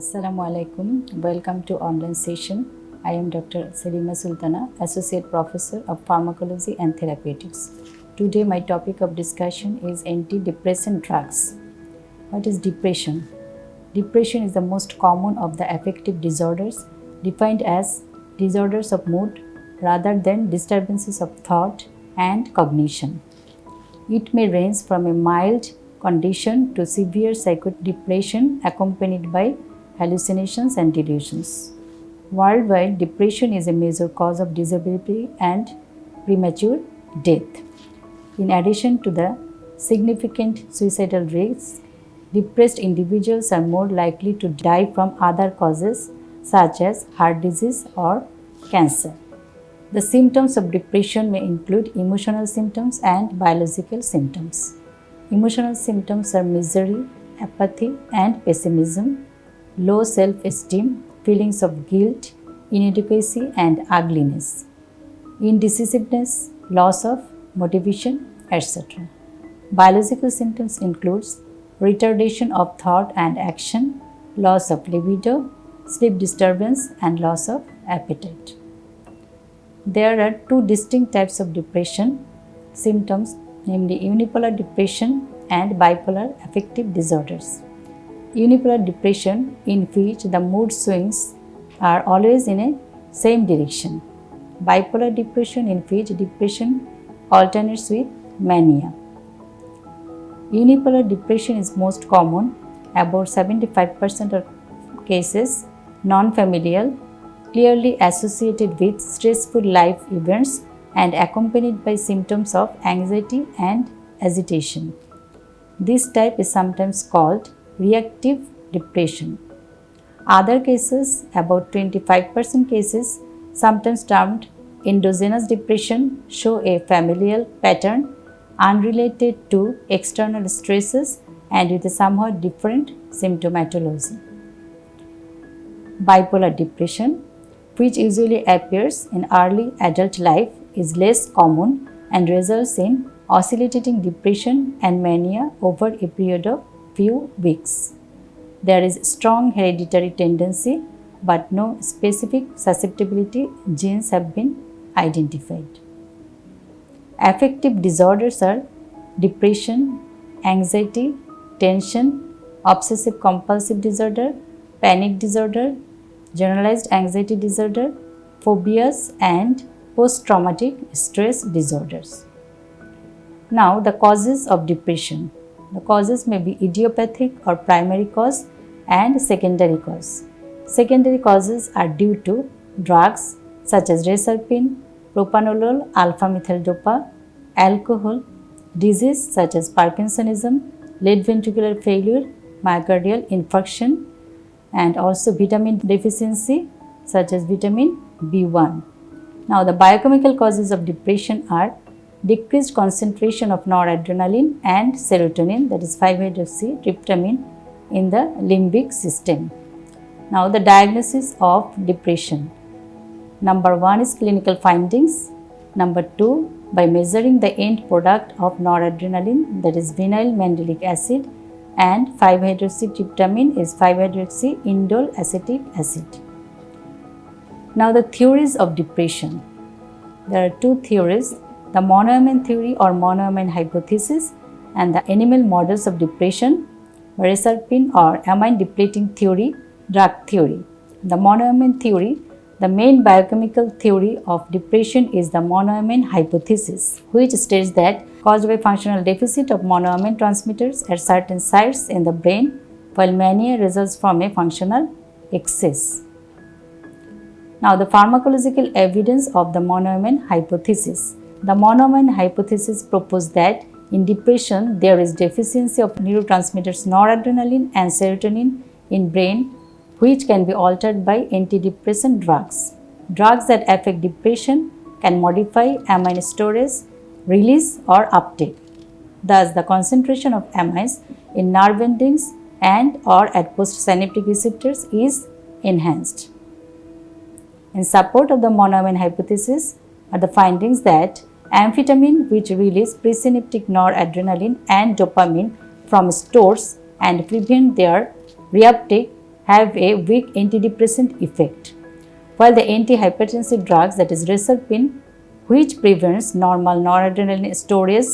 Assalamu alaikum. Welcome to online session. I am Dr. Salima Sultana, Associate Professor of Pharmacology and Therapeutics. Today my topic of discussion is antidepressant drugs. What is depression? Depression is the most common of the affective disorders, defined as disorders of mood rather than disturbances of thought and cognition. It may range from a mild condition to severe psychotic depression accompanied by hallucinations and delusions. Worldwide, depression is a major cause of disability and premature death. In addition to the significant suicidal risk, depressed individuals are more likely to die from other causes such as heart disease or cancer. The symptoms of depression may include emotional symptoms and biological symptoms. Emotional symptoms are misery, apathy, and pessimism, low self-esteem, feelings of guilt, inadequacy, and ugliness, indecisiveness, loss of motivation, etc. Biological symptoms include retardation of thought and action, loss of libido, sleep disturbance, and loss of appetite. There are two distinct types of depression symptoms, namely unipolar depression and bipolar affective disorders. Unipolar depression, in which the mood swings are always in a same direction. Bipolar depression, in which depression alternates with mania. Unipolar depression is most common, about 75% of cases non-familial, clearly associated with stressful life events and accompanied by symptoms of anxiety and agitation. This type is sometimes called reactive depression. Other cases, about 25% cases, sometimes termed endogenous depression, show a familial pattern unrelated to external stresses and with a somewhat different symptomatology. Bipolar depression, which usually appears in early adult life, is less common and results in oscillating depression and mania over a period of few weeks. There is strong hereditary tendency, but no specific susceptibility genes have been identified. Affective disorders are depression, anxiety, tension, obsessive compulsive disorder, panic disorder, generalized anxiety disorder, phobias, and post-traumatic stress disorders. Now, the causes of depression. The causes may be idiopathic or primary cause and secondary cause. Secondary causes are due to drugs such as reserpine, propranolol, alpha-methyl-dopa, alcohol, disease such as Parkinsonism, left ventricular failure, myocardial infarction, and also vitamin deficiency such as vitamin B1. Now, the biochemical causes of depression are decreased concentration of noradrenaline and serotonin, that is 5-hydroxytryptamine, in the limbic system. Now, the diagnosis of depression. Number 1 is clinical findings. Number 2, by measuring the end product of noradrenaline, that is vinyl mandelic acid, and 5-hydroxytryptamine is 5-hydroxyindole acetic acid. Now, the theories of depression. There are two theories, the monoamine theory or monoamine hypothesis and the animal models of depression, reserpine or amine depleting theory, drug theory. The monoamine theory, the main biochemical theory of depression is the monoamine hypothesis, which states that caused by functional deficit of monoamine transmitters at certain sites in the brain, while mania results from a functional excess. Now, the pharmacological evidence of the monoamine hypothesis. The monoamine hypothesis proposed that in depression there is deficiency of neurotransmitters noradrenaline and serotonin in brain, which can be altered by antidepressant drugs. Drugs that affect depression can modify amine storage, release, or uptake. Thus, the concentration of amines in nerve endings and or at postsynaptic receptors is enhanced. In support of the monoamine hypothesis are the findings that amphetamine, which release presynaptic noradrenaline and dopamine from stores and prevent their reuptake, have a weak antidepressant effect, while the antihypertensive drugs, that is reserpine, which prevents normal noradrenaline storage,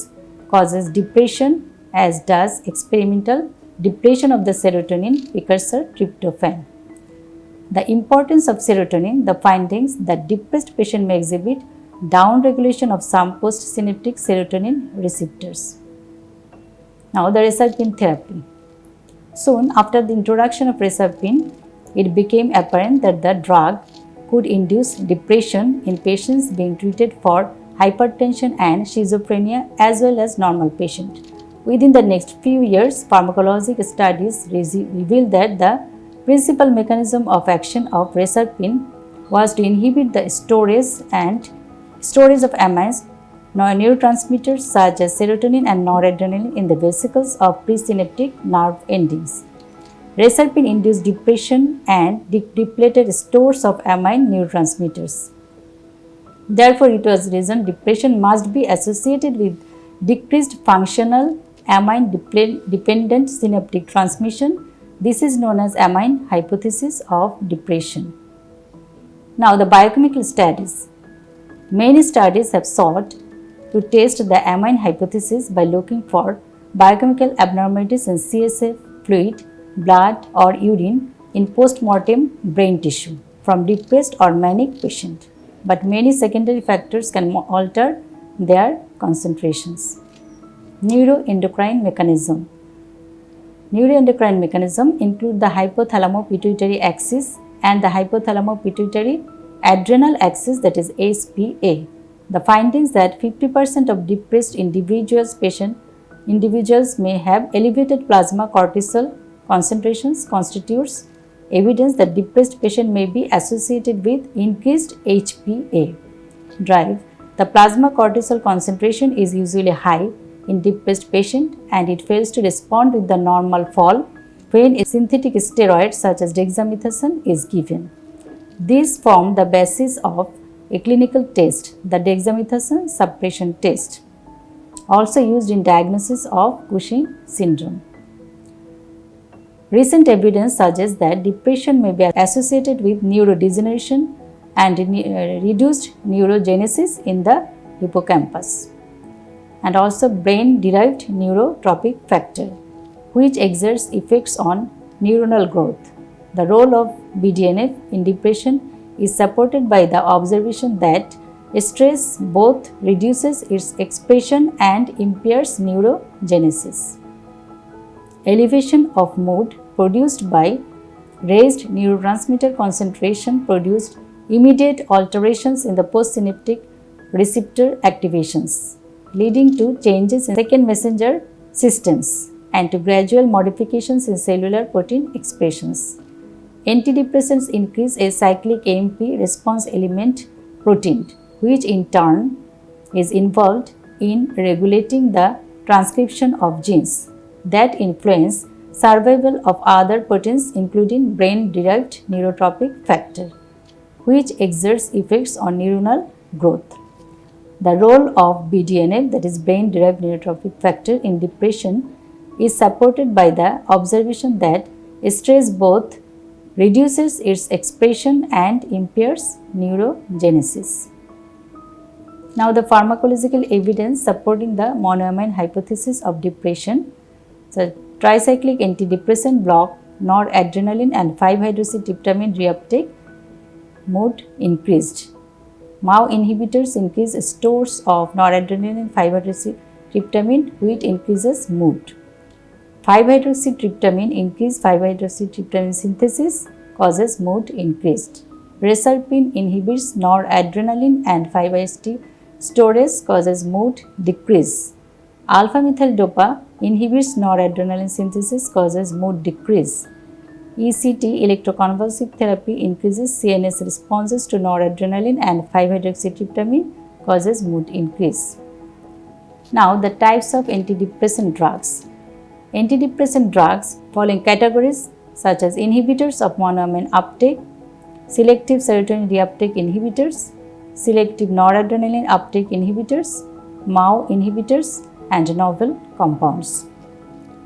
causes depression, as does experimental depletion of the serotonin precursor tryptophan. The importance of serotonin, the findings that depressed patient may exhibit downregulation of some postsynaptic serotonin receptors. Now the reserpine therapy. Soon after the introduction of reserpine, it became apparent that the drug could induce depression in patients being treated for hypertension and schizophrenia as well as normal patients. Within the next few years, pharmacologic studies revealed that the principal mechanism of action of reserpine was to inhibit the storage of amines, neurotransmitters such as serotonin and noradrenaline in the vesicles of presynaptic nerve endings. Reserpine induced depression and depleted stores of amine neurotransmitters. Therefore, it was reasoned depression must be associated with decreased functional amine-dependent synaptic transmission. This is known as amine hypothesis of depression. Now, the biochemical studies. Many studies have sought to test the amine hypothesis by looking for biochemical abnormalities in CSF, fluid, blood or urine in post-mortem brain tissue from depressed or manic patient. But many secondary factors can alter their concentrations. Neuroendocrine mechanism. Neuroendocrine mechanism include the hypothalamo-pituitary axis and the hypothalamo-pituitary adrenal axis, that is HPA. The findings that 50% of depressed individuals may have elevated plasma cortisol concentrations constitutes evidence that depressed patient may be associated with increased HPA drive. The plasma cortisol concentration is usually high in depressed patient and it fails to respond with the normal fall when a synthetic steroid such as dexamethasone is given. These form the basis of a clinical test, the dexamethasone suppression test, also used in diagnosis of Cushing syndrome. Recent evidence suggests that depression may be associated with neurodegeneration and reduced neurogenesis in the hippocampus, and also brain-derived neurotrophic factor, which exerts effects on neuronal growth. The role of BDNF in depression is supported by the observation that stress both reduces its expression and impairs neurogenesis. Elevation of mood produced by raised neurotransmitter concentration produced immediate alterations in the postsynaptic receptor activations, leading to changes in second messenger systems and to gradual modifications in cellular protein expressions. Antidepressants increase a cyclic AMP response element protein, which in turn is involved in regulating the transcription of genes that influence survival of other proteins including brain-derived neurotrophic factor, which exerts effects on neuronal growth. The role of BDNF, that is brain-derived neurotrophic factor, in depression is supported by the observation that stress both reduces its expression and impairs neurogenesis. Now, the pharmacological evidence supporting the monoamine hypothesis of depression. So, tricyclic antidepressant block noradrenaline and 5-hydroxytryptamine reuptake, mood increased. MAO inhibitors increase stores of noradrenaline and 5-hydroxytryptamine, which increases mood. 5-hydroxytryptamine increase 5-hydroxytryptamine synthesis, causes mood increased. Reserpine inhibits noradrenaline and 5-HT storage, causes mood decrease. Alpha-methyl dopa inhibits noradrenaline synthesis, causes mood decrease. ECT, electroconvulsive therapy, increases CNS responses to noradrenaline and 5-hydroxytryptamine, causes mood increase. Now, the types of antidepressant drugs. Antidepressant drugs fall in categories such as inhibitors of monoamine uptake, selective serotonin reuptake inhibitors, selective noradrenaline uptake inhibitors, MAO inhibitors, and novel compounds.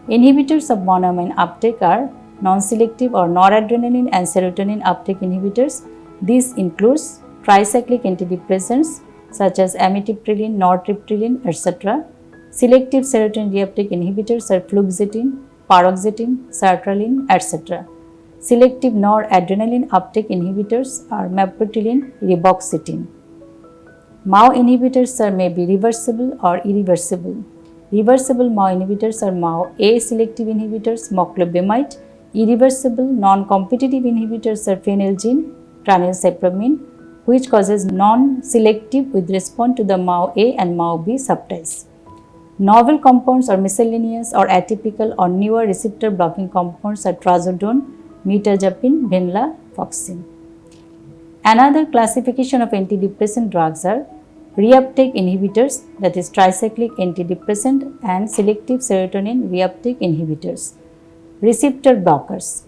Inhibitors of monoamine uptake are non-selective or noradrenaline and serotonin uptake inhibitors. This includes tricyclic antidepressants such as amitriptyline, nortriptyline, etc. Selective serotonin reuptake inhibitors are fluoxetine, paroxetine, sertraline, etc. Selective noradrenaline uptake inhibitors are meprytilene, reboxetine. MAO inhibitors may be reversible or irreversible. Reversible MAO inhibitors are MAO A selective inhibitors, moclobemide. Irreversible non-competitive inhibitors are phenelgine, tranylcypromine, which causes non-selective with response to the MAO A and MAO B subtypes. Novel compounds or miscellaneous or atypical or newer receptor blocking compounds are trazodone, mirtazapine, venlafaxine. Another classification of antidepressant drugs are reuptake inhibitors, that is tricyclic antidepressant, and selective serotonin reuptake inhibitors. Receptor blockers,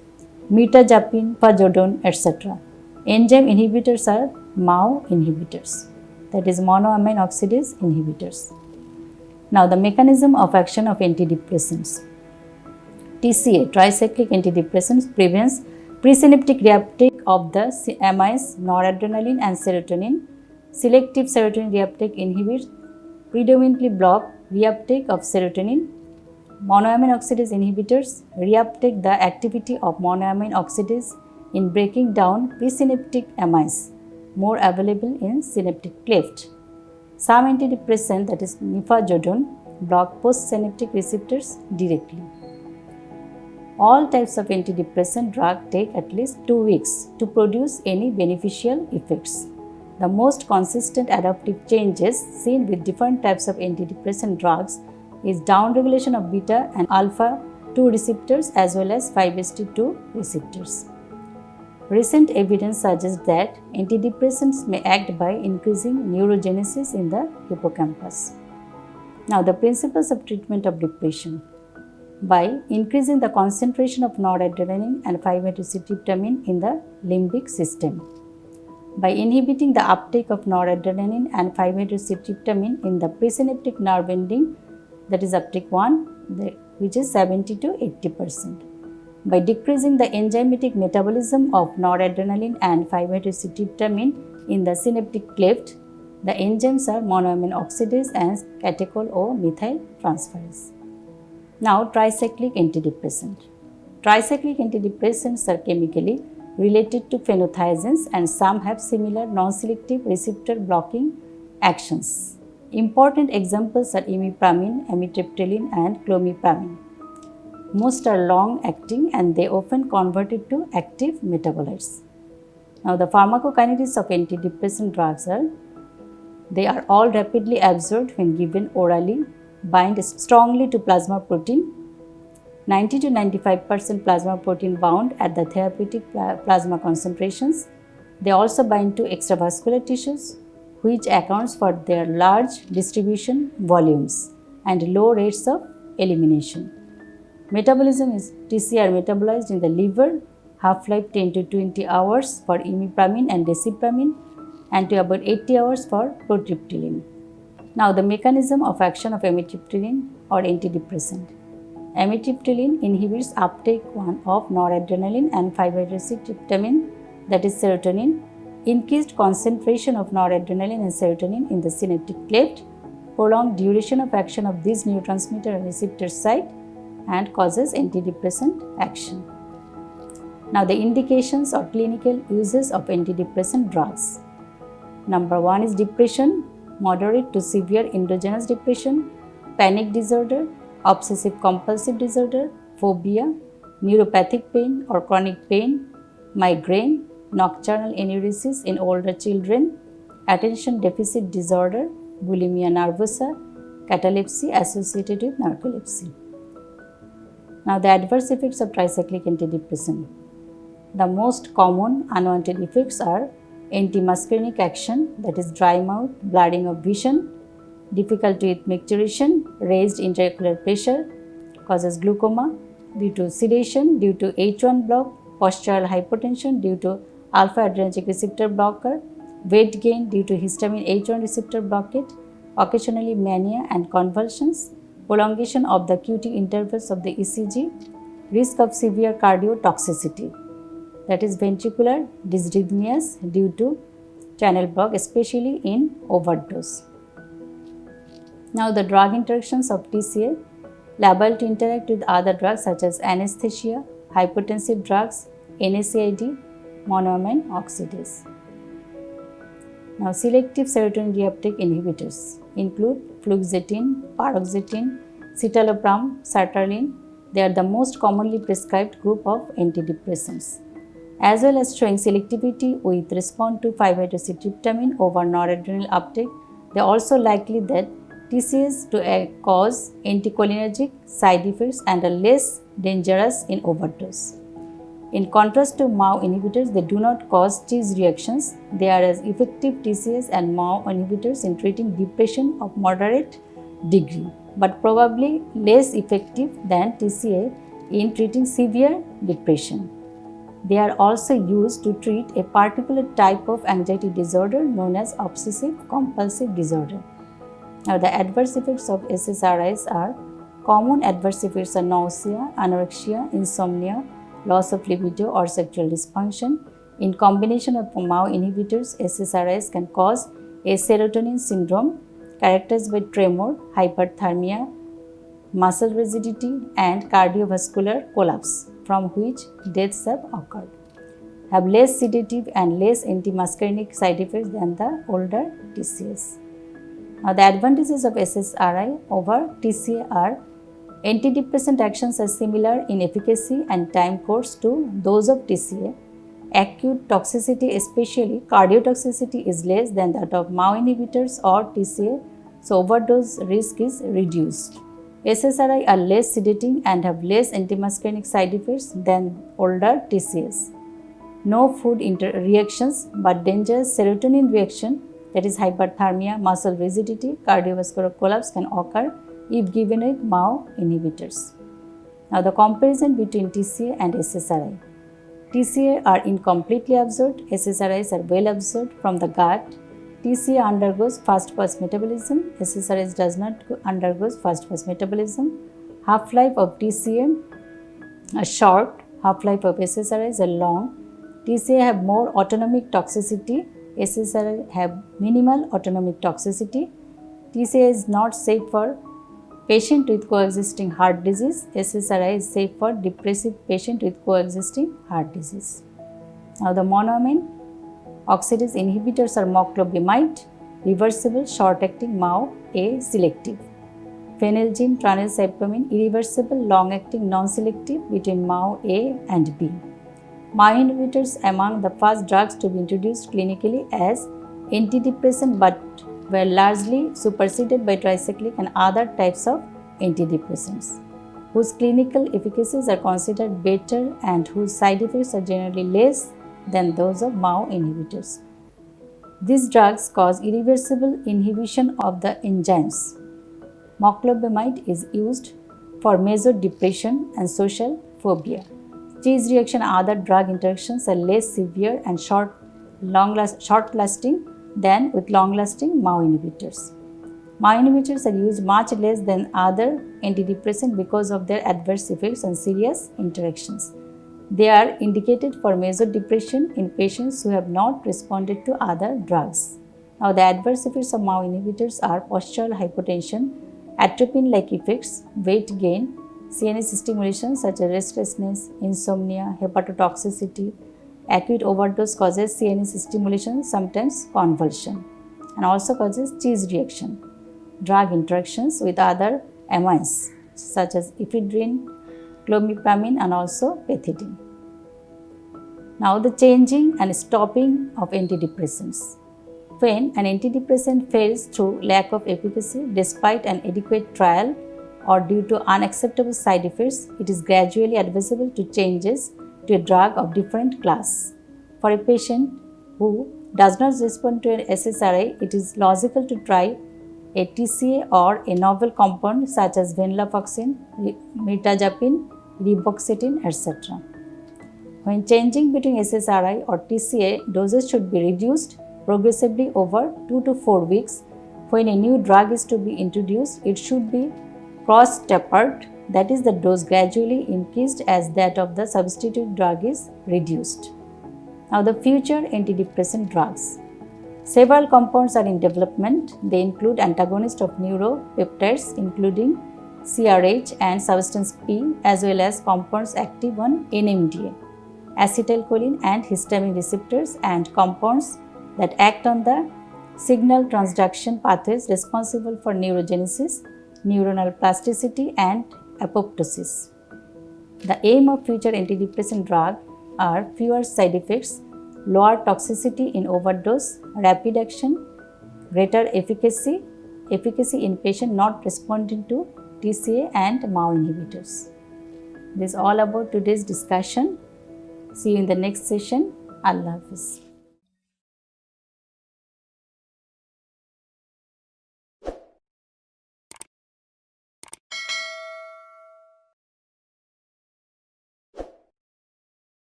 mirtazapine, fazodone, etc. Enzyme inhibitors are MAO inhibitors, that is monoamine oxidase inhibitors. Now the mechanism of action of antidepressants. TCA, tricyclic antidepressants, prevents presynaptic reuptake of the AMIs, noradrenaline and serotonin. Selective serotonin reuptake inhibitors predominantly block reuptake of serotonin. Monoamine oxidase inhibitors reuptake the activity of monoamine oxidase in breaking down presynaptic AMIs, more available in synaptic cleft. Some antidepressant, that is mifazodone, block postsynaptic receptors directly. All types of antidepressant drug take at least 2 weeks to produce any beneficial effects. The most consistent adaptive changes seen with different types of antidepressant drugs is downregulation of beta and alpha 2 receptors as well as 5-HT2 receptors. Recent evidence suggests that antidepressants may act by increasing neurogenesis in the hippocampus. Now, the principles of treatment of depression. By increasing the concentration of noradrenaline and 5-HT2 in the limbic system. By inhibiting the uptake of noradrenaline and 5-HT2 in the presynaptic nerve ending, that is uptake 1, which is 70 to 80%. By decreasing the enzymatic metabolism of noradrenaline and 5-HT2 in the synaptic cleft, the enzymes are monoamine oxidase and catechol O methyl transferase. Now, tricyclic antidepressant. Tricyclic antidepressants are chemically related to phenothiazines and some have similar non-selective receptor blocking actions. Important examples are imipramine, amitriptyline and clomipramine. Most are long-acting and they often converted to active metabolites. Now, the pharmacokinetics of antidepressant drugs are, they are all rapidly absorbed when given orally, bind strongly to plasma protein, 90 to 95% plasma protein bound at the therapeutic plasma concentrations. They also bind to extravascular tissues, which accounts for their large distribution volumes and low rates of elimination. Metabolism is TCR metabolized in the liver, half-life 10 to 20 hours for imipramine and desipramine and to about 80 hours for protriptyline. Now, the mechanism of action of amitriptyline or antidepressant. Amitriptyline inhibits uptake 1 of noradrenaline and 5-HT2, that is serotonin. Increased concentration of noradrenaline and serotonin in the synaptic cleft, prolonged duration of action of this neurotransmitter and receptor site, and causes antidepressant action. Now, the indications or clinical uses of antidepressant drugs. Number 1 is depression, moderate to severe endogenous depression, panic disorder, obsessive compulsive disorder, phobia, neuropathic pain or chronic pain, migraine, nocturnal enuresis in older children, attention deficit disorder, bulimia nervosa, catalepsy associated with narcolepsy. Now, the adverse effects of tricyclic antidepressant. The most common unwanted effects are antimuscarinic action, that is dry mouth, blurring of vision, difficulty with micturition, raised intraocular pressure, causes glaucoma due to sedation, due to H1 block, postural hypotension due to alpha-adrenergic receptor blocker, weight gain due to histamine H1 receptor blockade, occasionally mania and convulsions, prolongation of the QT intervals of the ECG, Risk of severe cardiotoxicity, that is ventricular dysrhythmias due to channel block, especially in overdose. Now the drug interactions of TCA, liable to interact with other drugs such as anesthesia, hypotensive drugs, NSAID, monoamine oxidase. Now selective serotonin reuptake inhibitors include fluoxetine, paroxetine, citalopram, sertraline. They are the most commonly prescribed group of antidepressants. As well as showing selectivity with response to 5-hydroxytryptamine over noradrenaline uptake, they are also likely that TCAs to cause anticholinergic side effects and are less dangerous in overdose. In contrast to MAO inhibitors, they do not cause cheese reactions. They are as effective TCAs and MAO inhibitors in treating depression of moderate degree, but probably less effective than TCA in treating severe depression. They are also used to treat a particular type of anxiety disorder known as obsessive compulsive disorder. Now, the adverse effects of SSRIs are common adverse effects are nausea, anorexia, insomnia, loss of libido or sexual dysfunction. In combination with MAO inhibitors, SSRIs can cause a serotonin syndrome characterized by tremor, hyperthermia, muscle rigidity and cardiovascular collapse, from which deaths have occurred. Have less sedative and less antimuscarinic side effects than the older TCAs. Now, the advantages of SSRI over TCA are antidepressant actions are similar in efficacy and time course to those of TCA. Acute toxicity, especially cardiotoxicity, is less than that of MAO inhibitors or TCA, so overdose risk is reduced. SSRI are less sedating and have less antimuscarinic side effects than older TCAs. No food reactions but dangerous serotonin reaction, that is hyperthermia, muscle rigidity, cardiovascular collapse can occur if given with MAO inhibitors. Now the comparison between TCA and SSRI. TCA are incompletely absorbed, SSRIs are well absorbed from the gut. TCA undergoes fast-fast metabolism, SSRIs does not undergo fast-fast metabolism. Half-life of TCA are short, half-life of SSRIs are long. TCA have more autonomic toxicity, SSRI have minimal autonomic toxicity. TCA is not safe for patient with coexisting heart disease. SSRI is safe for depressive patient with coexisting heart disease. Now the monoamine oxidase inhibitors are moclobemide, reversible short-acting MAO-A selective. Phenelgene tranexamphetamine, irreversible long-acting non-selective between MAO-A and B. MAO inhibitors among the first drugs to be introduced clinically as antidepressant but were largely superseded by tricyclic and other types of antidepressants, whose clinical efficacies are considered better and whose side effects are generally less than those of MAO inhibitors. These drugs cause irreversible inhibition of the enzymes. Moclobemide is used for major depression and social phobia. Cheese reaction and other drug interactions are less severe and short-lasting than with long-lasting MAO inhibitors. MAO inhibitors are used much less than other antidepressants because of their adverse effects and serious interactions. They are indicated for major depression in patients who have not responded to other drugs. Now, the adverse effects of MAO inhibitors are postural hypotension, atropine-like effects, weight gain, CNS stimulation such as restlessness, insomnia, hepatotoxicity. Acute overdose causes CNS stimulation, sometimes convulsion, and also causes cheese reaction. Drug interactions with other amines such as ephedrine, clomipramine and also pethidine. Now the changing and stopping of antidepressants. When an antidepressant fails through lack of efficacy despite an adequate trial or due to unacceptable side effects, it is gradually advisable to changes to a drug of different class. For a patient who does not respond to an SSRI, it is logical to try a TCA or a novel compound such as venlafaxine, mirtazapine, reboxetine, etc. When changing between SSRI or TCA, doses should be reduced progressively over 2 to 4 weeks. When a new drug is to be introduced, it should be cross-tapered that is, the dose gradually increased as that of the substitute drug is reduced. Now, the future antidepressant drugs. Several compounds are in development. They include antagonists of neuropeptides, including CRH and substance P, as well as compounds active on NMDA, acetylcholine and histamine receptors, and compounds that act on the signal transduction pathways responsible for neurogenesis, neuronal plasticity, and apoptosis. The aim of future antidepressant drugs are fewer side effects, lower toxicity in overdose, rapid action, greater efficacy in patients not responding to TCA and MAO inhibitors. This is all about today's discussion. See you in the next session. Allah Hafiz.